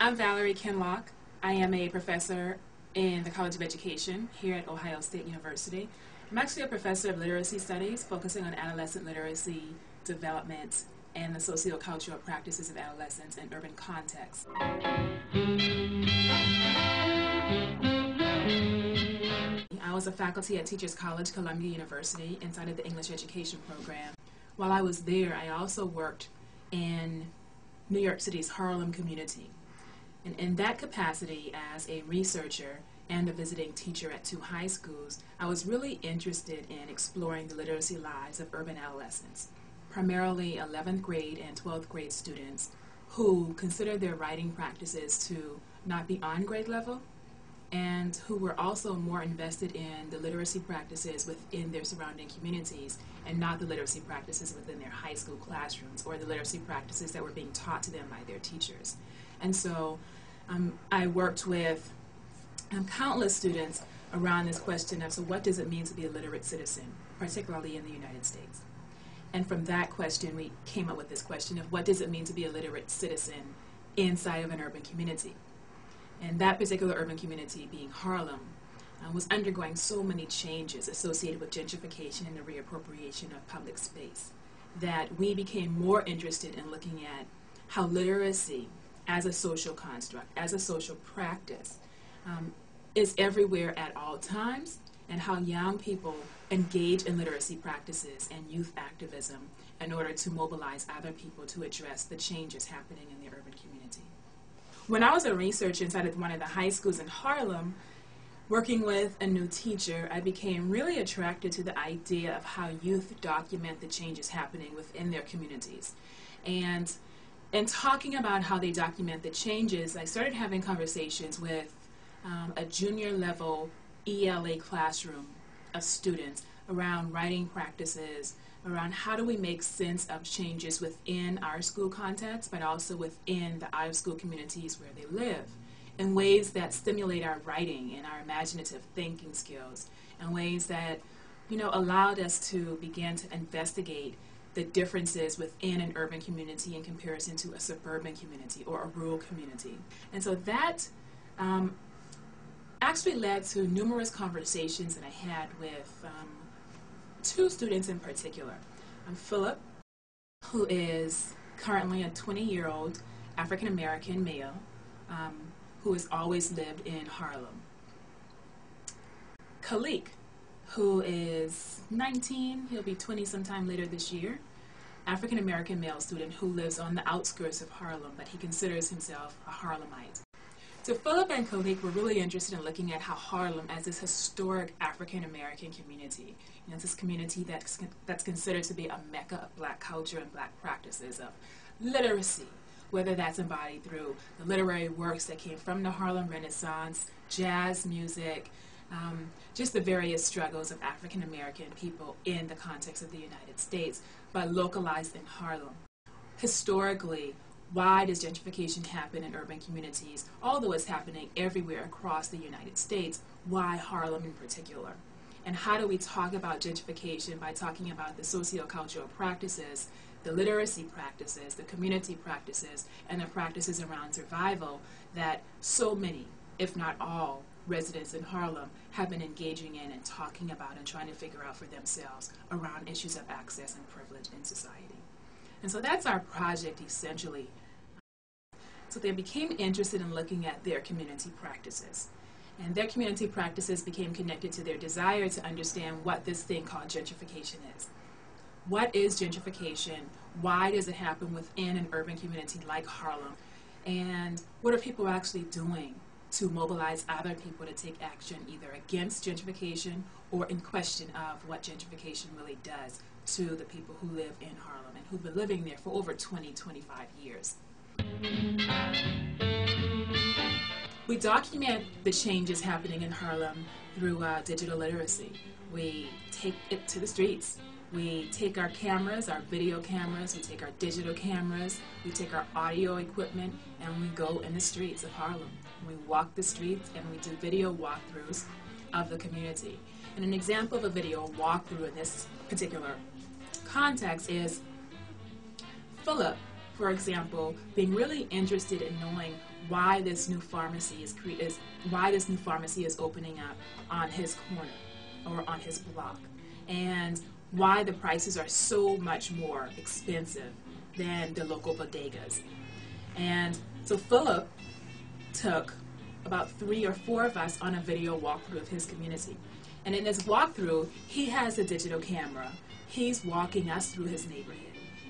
I'm Valerie Kinloch. I am a professor in the College of Education here at Ohio State University. I'm actually a professor of literacy studies, focusing on adolescent literacy development and the socio-cultural practices of adolescents in urban contexts. I was a faculty at Teachers College, Columbia University, inside of the English education program. While I was there, I also worked in New York City's Harlem community. And in that capacity, as a researcher and a visiting teacher at 2 high schools, I was really interested in exploring the literacy lives of urban adolescents, primarily 11th grade and 12th grade students who consider their writing practices to not be on grade level, and who were also more invested in the literacy practices within their surrounding communities and not the literacy practices within their high school classrooms or the literacy practices that were being taught to them by their teachers. And so I worked with countless students around this question of, so what does it mean to be a literate citizen, particularly in the United States? And from that question, we came up with this question of what does it mean to be a literate citizen inside of an urban community? And that particular urban community, being Harlem, was undergoing so many changes associated with gentrification and the reappropriation of public space that we became more interested in looking at how literacy as a social construct, as a social practice, is everywhere at all times, and how young people engage in literacy practices and youth activism in order to mobilize other people to address the changes happening in the urban community. When I was a researcher inside of one of the high schools in Harlem, working with a new teacher, I became really attracted to the idea of how youth document the changes happening within their communities. And in talking about how they document the changes, I started having conversations with a junior level ELA classroom of students around writing practices, around how do we make sense of changes within our school context, but also within the out-of-school communities where they live, in ways that stimulate our writing and our imaginative thinking skills, in ways that, allowed us to begin to investigate the differences within an urban community in comparison to a suburban community or a rural community. And so that actually led to numerous conversations that I had with 2 students in particular. Philip, who is currently a 20-year-old African-American male who has always lived in Harlem. Kinloch, who is 19, he'll be 20 sometime later this year, African-American male student who lives on the outskirts of Harlem, but he considers himself a Harlemite. So Philip and Kinloch were really interested in looking at how Harlem, as this historic African-American community, this community that's considered to be a mecca of Black culture and Black practices of literacy, whether that's embodied through the literary works that came from the Harlem Renaissance, jazz music, just the various struggles of African-American people in the context of the United States, but localized in Harlem. Historically, why does gentrification happen in urban communities? Although it's happening everywhere across the United States, why Harlem in particular? And how do we talk about gentrification by talking about the socio-cultural practices, the literacy practices, the community practices, and the practices around survival that so many, if not all, residents in Harlem have been engaging in and talking about and trying to figure out for themselves around issues of access and privilege in society. And so that's our project essentially. So they became interested in looking at their community practices. And their community practices became connected to their desire to understand what this thing called gentrification is. What is gentrification? Why does it happen within an urban community like Harlem? And what are people actually doing to mobilize other people to take action either against gentrification or in question of what gentrification really does to the people who live in Harlem and who've been living there for over 20-25 years. We document the changes happening in Harlem through digital literacy. We take it to the streets. We take our cameras, our video cameras, we take our digital cameras, we take our audio equipment, and we go in the streets of Harlem. We walk the streets and we do video walkthroughs of the community. And an example of a video walkthrough in this particular context is Philip, for example, being really interested in knowing why this new pharmacy is opening up on his corner or on his block, and why the prices are so much more expensive than the local bodegas. And so Philip took about 3 or 4 of us on a video walkthrough of his community. And in this walkthrough, he has a digital camera. He's walking us through his neighborhood.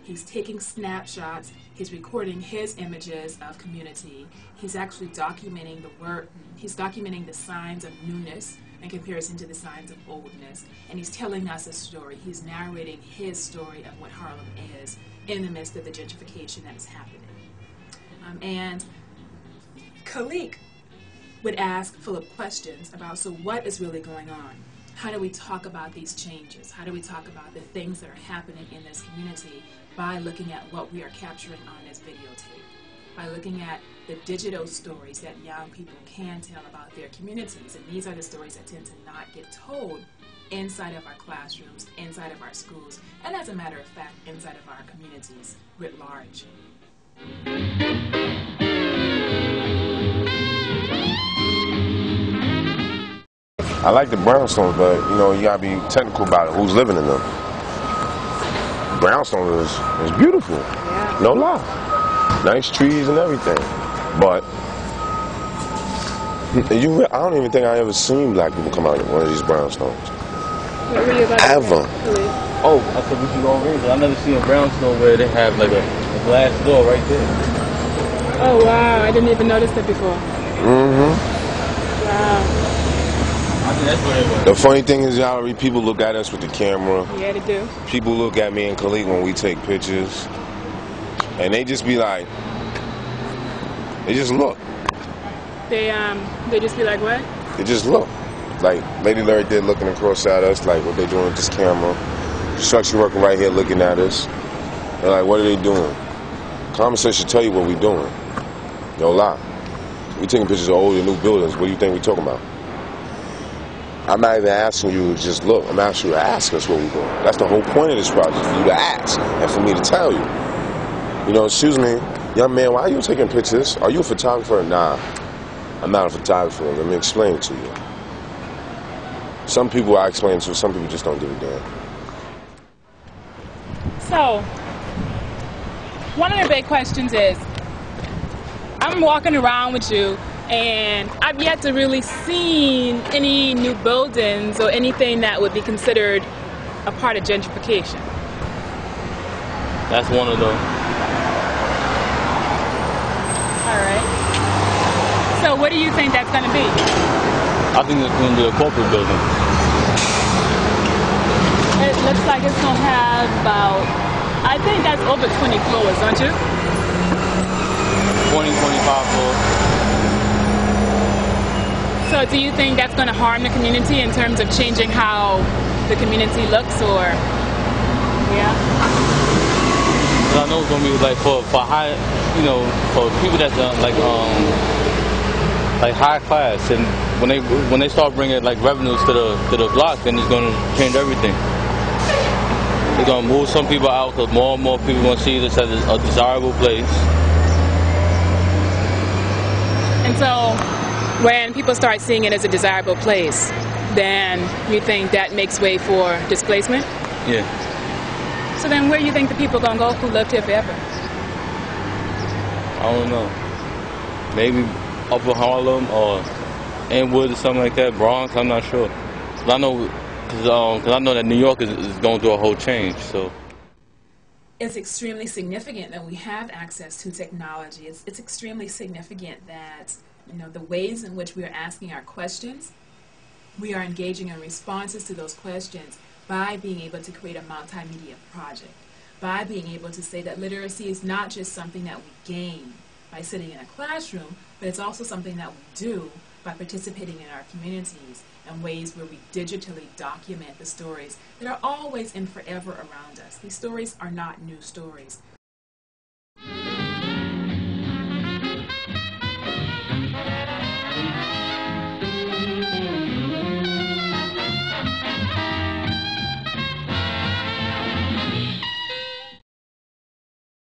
He's taking snapshots. He's recording his images of community. He's actually documenting the work. He's documenting the signs of newness in comparison to the signs of oldness. And he's telling us a story. He's narrating his story of what Harlem is in the midst of the gentrification that is happening. And Kinloch would ask Philip questions about, so what is really going on? How do we talk about these changes? How do we talk about the things that are happening in this community by looking at what we are capturing on this videotape, by looking at the digital stories that young people can tell about their communities? And these are the stories that tend to not get told inside of our classrooms, inside of our schools, and as a matter of fact, inside of our communities writ large. I like the brownstones, but you know, you gotta be technical about it. Who's living in them? Brownstone is beautiful, yeah. No lie. Nice trees and everything, but I don't even think I ever seen black people come out of one of these brownstones. What were you about ever? Oh, I said we should go over here. I never seen a brownstone where they have like a glass door right there. Oh wow, I didn't even notice that before. Mm-hmm. Wow. The funny thing is, Valerie, people look at us with the camera. Yeah, they do. People look at me and Kinloch when we take pictures, and they just be like, they just look. They just be like, what? They just look. Like Lady Larry did, looking across at us, like what they doing with this camera. Construction worker right here looking at us. They're like, what are they doing? Common sense should tell you what we doing. No lie. We taking pictures of old and new buildings. What do you think we talking about? I'm not even asking you to just look. I'm asking you to ask us what we're doing. That's the whole point of this project, for you to ask and for me to tell you. You know, excuse me, young man, why are you taking pictures? Are you a photographer? Nah, I'm not a photographer. Let me explain it to you. Some people I explain to, some people just don't give a damn. So, one of the big questions is, I'm walking around with you, and I've yet to really seen any new buildings or anything that would be considered a part of gentrification. That's one of them. All right. So what do you think that's going to be? I think it's going to be a corporate building. It looks like it's going to have about, I think that's over 20 floors, don't you? 20, 25 floors. So do you think that's going to harm the community in terms of changing how the community looks, or? Yeah. I know it's going to be like for high, you know, for people that's like high class, and when they start bringing like revenues to the block, then it's going to change everything. It's going to move some people out because more and more people going to see this as a desirable place. And so, when people start seeing it as a desirable place, then you think that makes way for displacement? Yeah. So then where do you think the people are going to go who lived here forever? I don't know. Maybe Upper Harlem or Inwood or something like that, Bronx, I'm not sure. Cause I know that New York is going through a whole change, so. It's extremely significant that we have access to technology. It's extremely significant that, you know, the ways in which we are asking our questions, we are engaging in responses to those questions by being able to create a multimedia project, by being able to say that literacy is not just something that we gain by sitting in a classroom, but it's also something that we do by participating in our communities in ways where we digitally document the stories that are always and forever around us. These stories are not new stories.